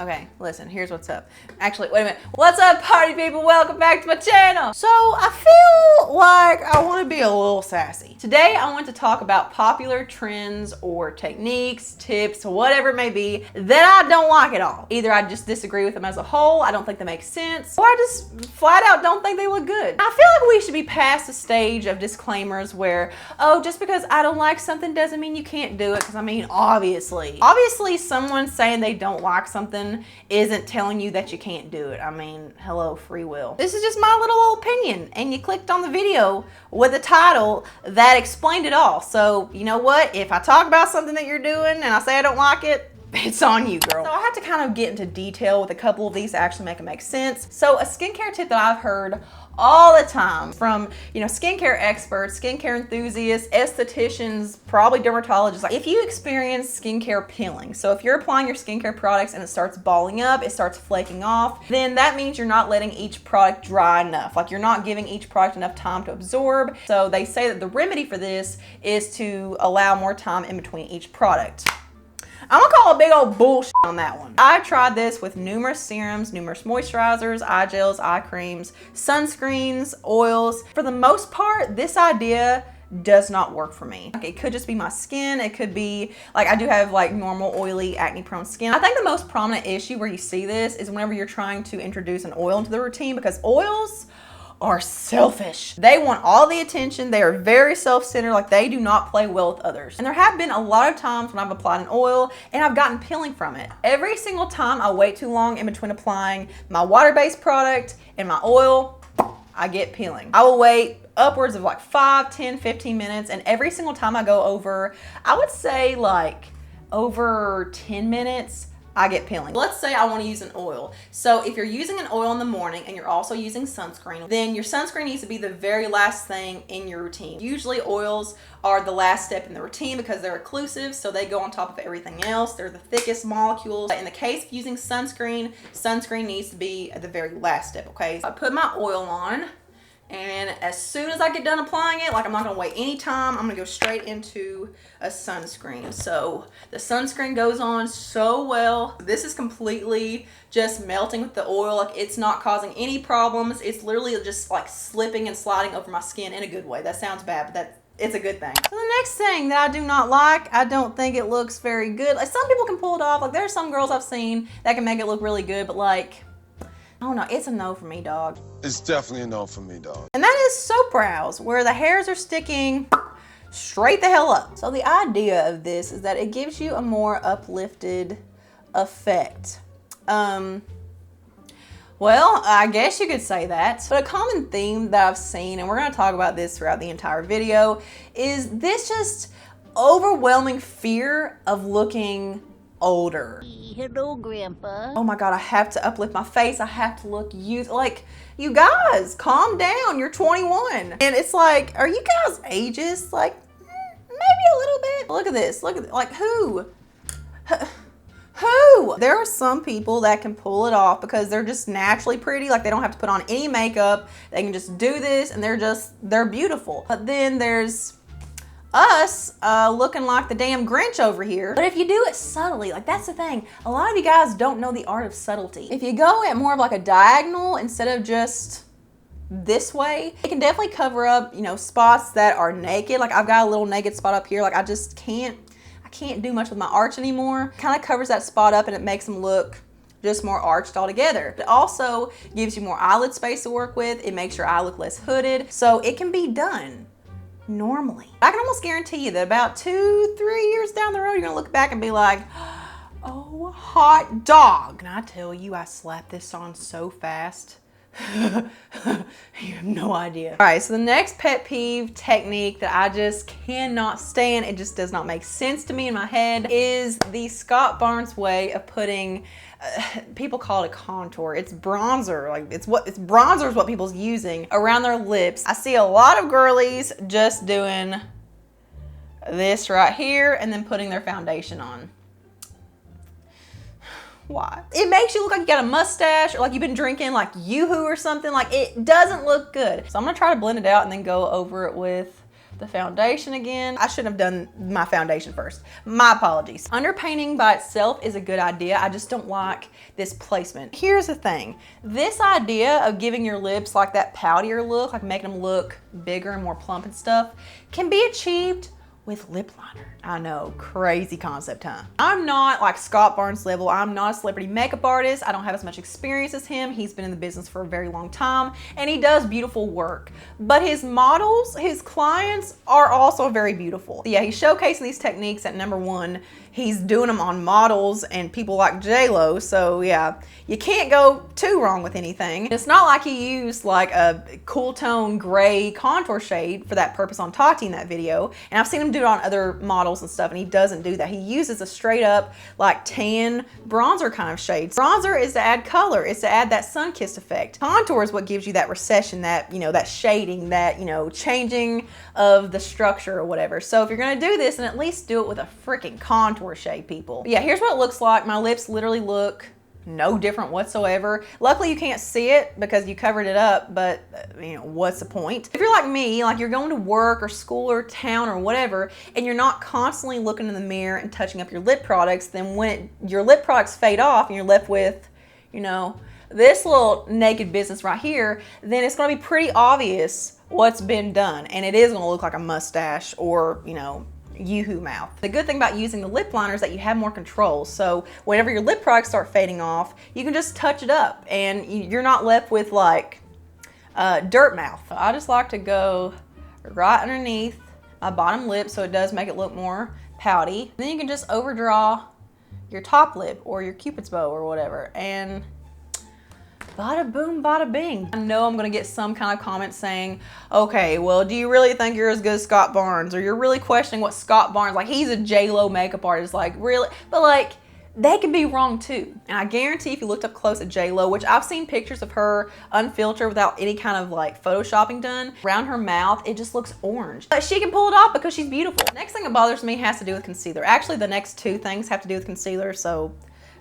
Okay, listen, here's what's up. Actually, wait a minute. What's up, party people? Welcome back to my channel. So I feel like I want to be a little sassy. Today, I want to talk about popular trends or techniques, tips, whatever it may be that I don't like at all. Either I just disagree with them as a whole, I don't think they make sense, or I just flat out don't think they look good. I feel like we should be past the stage of disclaimers where, oh, just because I don't like something doesn't mean you can't do it. Because I mean, obviously someone saying they don't like something isn't telling you that you can't do it. I mean, hello, free will. This is just my little opinion, and you clicked on the video with a title that explained it all. So you know what? If I talk about something that you're doing and I say I don't like it, it's on you, girl. So I have to kind of get into detail with a couple of these to actually make it make sense. So a skincare tip that I've heard all the time from, skincare experts, skincare enthusiasts, estheticians, probably dermatologists. Like if you experience skincare peeling, so if you're applying your skincare products and it starts balling up, it starts flaking off, then that means you're not letting each product dry enough. Like you're not giving each product enough time to absorb. So they say that the remedy for this is to allow more time in between each product. I'm gonna call a big old bullshit on that one. I tried this with numerous serums, numerous moisturizers, eye gels, eye creams, sunscreens, oils. For the most part, this idea does not work for me. Like, it could just be my skin. It could be, like, I do have like normal oily acne prone skin. I think the most prominent issue where you see this is whenever you're trying to introduce an oil into the routine, because oils are selfish. They want all the attention. They are very self-centered. Like they do not play well with others. And there have been a lot of times when I've applied an oil and I've gotten peeling from it. Every single time I wait too long in between applying my water-based product and my oil, I get peeling. I will wait upwards of like 5, 10, 15 minutes. And every single time I go over, I would say like over 10 minutes, I get peeling. Let's say I want to use an oil. So if you're using an oil in the morning and you're also using sunscreen, then your sunscreen needs to be the very last thing in your routine. Usually oils are the last step in the routine because they're occlusive, so they go on top of everything else. They're the thickest molecules. In the case of using sunscreen, sunscreen needs to be at the very last step, okay? So I put my oil on, and as soon as I get done applying it, like I'm not gonna wait any time, I'm gonna go straight into a sunscreen. So the sunscreen goes on so well. This is completely just melting with the oil. Like it's not causing any problems. It's literally just like slipping and sliding over my skin in a good way. That sounds bad, but it's a good thing. So the next thing that I do not like, I don't think it looks very good. Like some people can pull it off. Like there's some girls I've seen that can make it look really good, but like, I don't know, it's a no for me, dog. It's definitely a no for me, dog. And that is soap brows, where the hairs are sticking straight the hell up. So the idea of this is that it gives you a more uplifted effect. Well, I guess you could say that. But a common theme that I've seen, and we're gonna talk about this throughout the entire video, is this just overwhelming fear of looking older. Hello, Grandpa. Oh my God, I have to uplift my face. I have to look youth. Like, you guys, calm down. You're 21. And it's like, are you guys ageist? Like, maybe a little bit. Look at this. Look at, like, who? Who? There are some people that can pull it off because they're just naturally pretty. Like, they don't have to put on any makeup. They can just do this and they're beautiful. But then there's us looking like the damn Grinch over here. But if you do it subtly, like that's the thing. A lot of you guys don't know the art of subtlety. If you go at more of like a diagonal instead of just this way, it can definitely cover up, spots that are naked. Like I've got a little naked spot up here. Like I can't do much with my arch anymore. Kind of covers that spot up and it makes them look just more arched altogether. It also gives you more eyelid space to work with. It makes your eye look less hooded. So it can be done normally. I can almost guarantee you that about 2-3 years down the road, you're gonna look back and be like, oh, hot dog. And I tell you, I slapped this on so fast. You have no idea. All right, so the next pet peeve technique that I just cannot stand, it just does not make sense to me in my head, is the Scott Barnes way of putting, people call it a contour. It's bronzer. Like it's bronzer is what people's using around their lips. I see a lot of girlies just doing this right here and then putting their foundation on. Why? It makes you look like you got a mustache or like you've been drinking like Yoo-hoo or something. Like it doesn't look good. So I'm gonna try to blend it out and then go over it with the foundation again. I shouldn't have done my foundation first. My apologies. Underpainting by itself is a good idea. I just don't like this placement. Here's the thing. This idea of giving your lips like that poutier look, like making them look bigger and more plump and stuff, can be achieved with lip liner. I know, crazy concept, huh? I'm not like Scott Barnes level. I'm not a celebrity makeup artist. I don't have as much experience as him. He's been in the business for a very long time and he does beautiful work. But his models, his clients are also very beautiful. Yeah, he's showcasing these techniques at number one. He's doing them on models and people like J-Lo. So yeah, you can't go too wrong with anything. It's not like he used like a cool tone gray contour shade for that purpose on Tati in that video. And I've seen him do it on other models and stuff and he doesn't do that. He uses a straight up like tan bronzer kind of shade. Bronzer is to add color. It's to add that sun-kissed effect. Contour is what gives you that recession, that, you know, that shading, that, you know, changing of the structure or whatever. So if you're gonna do this, then at least do it with a freaking contour shade, people. But yeah, here's what it looks like. My lips literally look no different whatsoever. Luckily you can't see it because you covered it up, but you know, what's the point? If you're like me, like you're going to work or school or town or whatever, and you're not constantly looking in the mirror and touching up your lip products, then when your lip products fade off and you're left with, you know, this little naked business right here, then it's gonna be pretty obvious what's been done. And it is gonna look like a mustache or, you know, Yoo-hoo mouth. The good thing about using the lip liner is that you have more control. So whenever your lip products start fading off, you can just touch it up and you're not left with like dirt mouth. So I just like to go right underneath my bottom lip so it does make it look more pouty. Then you can just overdraw your top lip or your cupid's bow or whatever, and bada boom, bada bing. I know I'm gonna get some kind of comment saying, okay, well, do you really think you're as good as Scott Barnes? Or you're really questioning what Scott Barnes, like he's a J-Lo makeup artist, like really? But like, they can be wrong too. And I guarantee if you looked up close at J-Lo, which I've seen pictures of her unfiltered without any kind of like photoshopping done, around her mouth, it just looks orange. But she can pull it off because she's beautiful. Next thing that bothers me has to do with concealer. Actually, the next two things have to do with concealer, so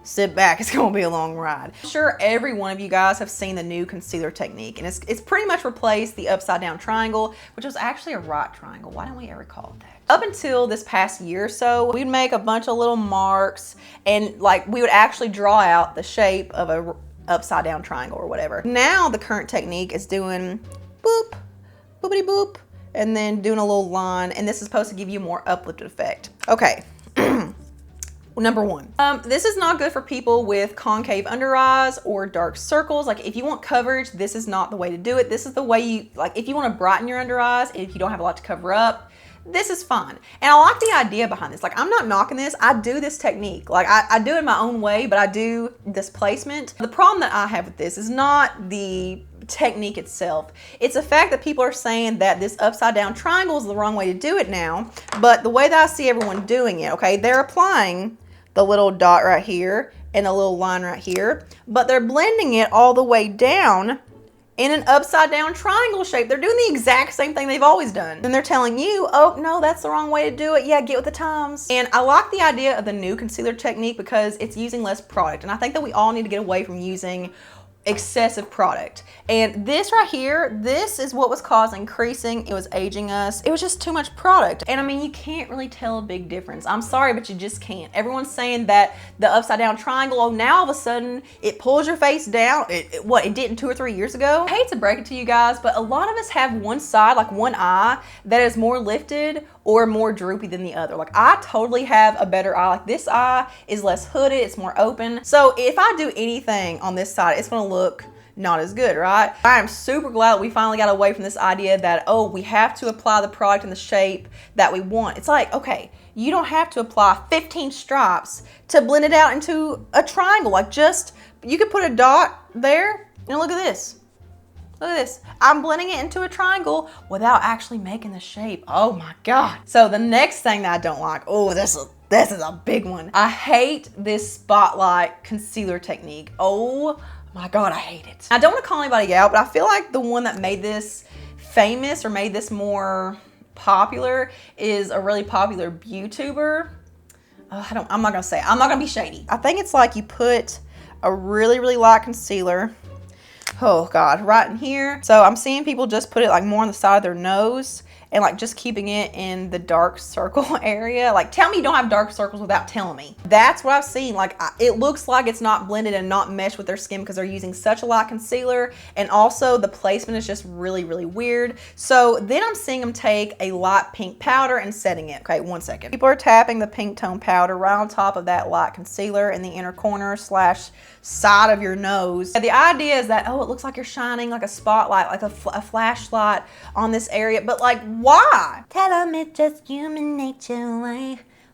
sit back, it's gonna be a long ride. I'm sure every one of you guys have seen the new concealer technique, and it's pretty much replaced the upside down triangle, which was actually a right triangle. Why don't we ever call it that? Up until this past year or so, we'd make a bunch of little marks and like we would actually draw out the shape of a upside down triangle or whatever. Now the current technique is doing boop, boopity boop, and then doing a little line, and this is supposed to give you a more uplifted effect. Okay. Number one, this is not good for people with concave under eyes or dark circles. Like if you want coverage, this is not the way to do it. This is the way you, like if you want to brighten your under eyes, if you don't have a lot to cover up, this is fine. And I like the idea behind this. Like I'm not knocking this. I do this technique. Like I do it in my own way, but I do this placement. The problem that I have with this is not the technique itself. It's the fact that people are saying that this upside down triangle is the wrong way to do it now. But the way that I see everyone doing it, okay, they're applying the little dot right here and a little line right here, but they're blending it all the way down in an upside down triangle shape. They're doing the exact same thing they've always done. And they're telling you, oh no, that's the wrong way to do it. Yeah, get with the times. And I like the idea of the new concealer technique because it's using less product. And I think that we all need to get away from using excessive product. And this right here, this is what was causing creasing. It was aging us. It was just too much product. And I mean, you can't really tell a big difference. I'm sorry, but you just can't. Everyone's saying that the upside down triangle, oh, now all of a sudden it pulls your face down. It didn't 2 or 3 years ago. I hate to break it to you guys, but a lot of us have one side, like one eye, that is more lifted or more droopy than the other. Like I totally have a better eye. Like this eye is less hooded, it's more open. So if I do anything on this side, it's gonna look not as good, right? I am super glad that we finally got away from this idea that, oh, we have to apply the product in the shape that we want. It's like, okay, you don't have to apply 15 stripes to blend it out into a triangle. Like just, you could put a dot there and look at this. Look at this. I'm blending it into a triangle without actually making the shape. Oh my God. So the next thing that I don't like, oh, this is a big one. I hate this spotlight concealer technique. Oh my God, I hate it. I don't want to call anybody out, but I feel like the one that made this famous or made this more popular is a really popular YouTuber. I'm not gonna say it. I'm not gonna be shady. I think it's like you put a really, really light concealer, oh God, right in here. So I'm seeing people just put it like more on the side of their nose and like just keeping it in the dark circle area. Like, tell me you don't have dark circles without telling me. That's what I've seen. Like, it looks like it's not blended and not meshed with their skin because they're using such a light concealer, and also the placement is just really, really weird. So then I'm seeing them take a light pink powder and setting it. Okay, 1 second. People are tapping the pink tone powder right on top of that light concealer in the inner corner slash side of your nose. And the idea is that, oh, it looks like you're shining like a spotlight, like a flashlight on this area, but like, why? Tell them it's just human nature.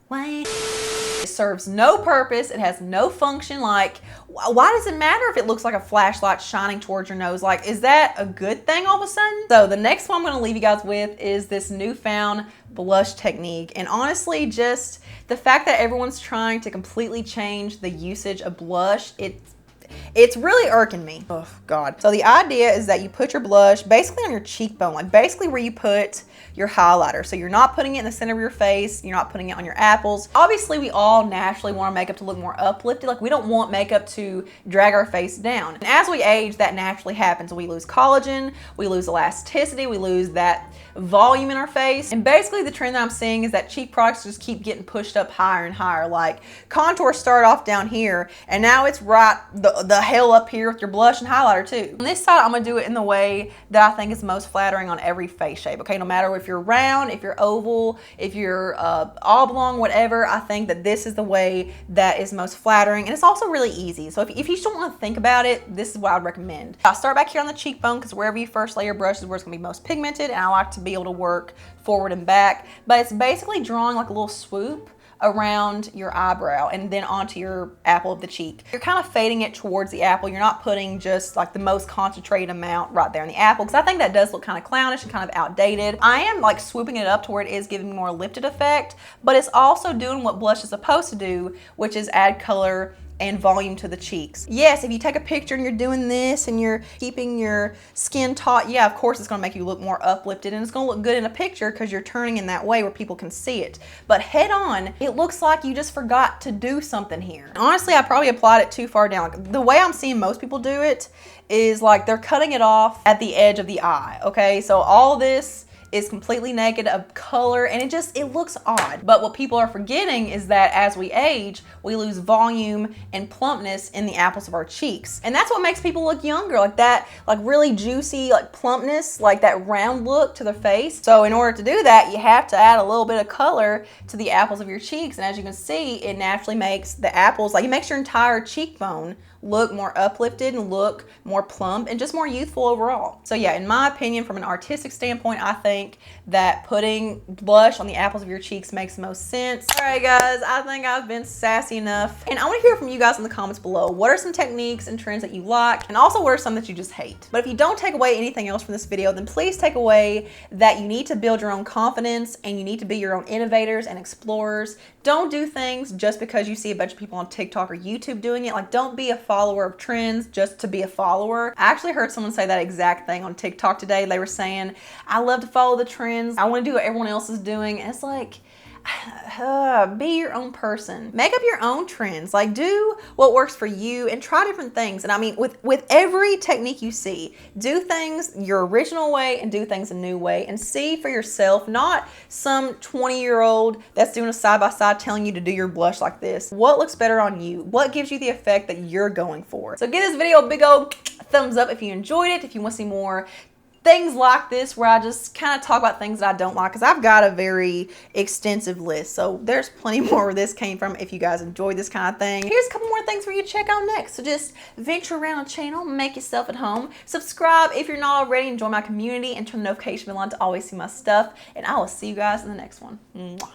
Why? It serves no purpose. It has no function. Like, why does it matter if it looks like a flashlight shining towards your nose? Like, is that a good thing all of a sudden? So the next one I'm gonna leave you guys with is this newfound blush technique. And honestly, just the fact that everyone's trying to completely change the usage of blush, it's really irking me. Oh God. So the idea is that you put your blush basically on your cheekbone, like basically where you put your highlighter. So you're not putting it in the center of your face. You're not putting it on your apples. Obviously, we all naturally want our makeup to look more uplifted. Like, we don't want makeup to drag our face down. And as we age, that naturally happens. We lose collagen, we lose elasticity, we lose that volume in our face. And basically the trend that I'm seeing is that cheek products just keep getting pushed up higher and higher. Like, contour started off down here and now it's right the hell up here with your blush and highlighter too. On this side, I'm gonna do it in the way that I think is most flattering on every face shape. Okay, no matter if you're round, if you're oval, if you're oblong, whatever, I think that this is the way that is most flattering, and it's also really easy. So if you just don't want to think about it, this is what I'd recommend. I'll start back here on the cheekbone because wherever you first lay your brush is where it's gonna be most pigmented, and I like to be able to work forward and back, but it's basically drawing like a little swoop around your eyebrow and then onto your apple of the cheek. You're kind of fading it towards the apple. You're not putting just like the most concentrated amount right there in the apple, because I think that does look kind of clownish and kind of outdated. I am like swooping it up to where it is giving me more lifted effect, but it's also doing what blush is supposed to do, which is add color and volume to the cheeks. Yes, if you take a picture and you're doing this and you're keeping your skin taut, yeah, of course it's gonna make you look more uplifted and it's gonna look good in a picture because you're turning in that way where people can see it. But head on, it looks like you just forgot to do something here. Honestly, I probably applied it too far down. Like, the way I'm seeing most people do it is like they're cutting it off at the edge of the eye, okay? So all this is completely naked of color and it looks odd. But what people are forgetting is that as we age, we lose volume and plumpness in the apples of our cheeks. And that's what makes people look younger, like that, like really juicy, like plumpness, like that round look to the face. So in order to do that, you have to add a little bit of color to the apples of your cheeks. And as you can see, it naturally makes the apples, like it makes your entire cheekbone look more uplifted and look more plump and just more youthful overall. So yeah, in my opinion, from an artistic standpoint, I think that putting blush on the apples of your cheeks makes the most sense. All right, guys, I think I've been sassy enough. And I want to hear from you guys in the comments below. What are some techniques and trends that you like? And also, what are some that you just hate? But if you don't take away anything else from this video, then please take away that you need to build your own confidence and you need to be your own innovators and explorers. Don't do things just because you see a bunch of people on TikTok or YouTube doing it. Like, don't be a follower of trends just to be a follower. I actually heard someone say that exact thing on TikTok today. They were saying, I love to follow the trends. I want to do what everyone else is doing. And it's like, be your own person. Make up your own trends. Like, do what works for you and try different things. And I mean, with every technique you see, do things your original way and do things a new way and see for yourself, not some 20-year-old that's doing a side-by-side telling you to do your blush like this. What looks better on you? What gives you the effect that you're going for? So give this video a big old thumbs up if you enjoyed it. If you want to see more things like this where I just kind of talk about things that I don't like, because I've got a very extensive list. So there's plenty more where this came from if you guys enjoyed this kind of thing. Here's a couple more things for you to check out next. So just venture around the channel, make yourself at home. Subscribe if you're not already, and join my community and turn the notification bell on to always see my stuff. And I will see you guys in the next one. Mwah.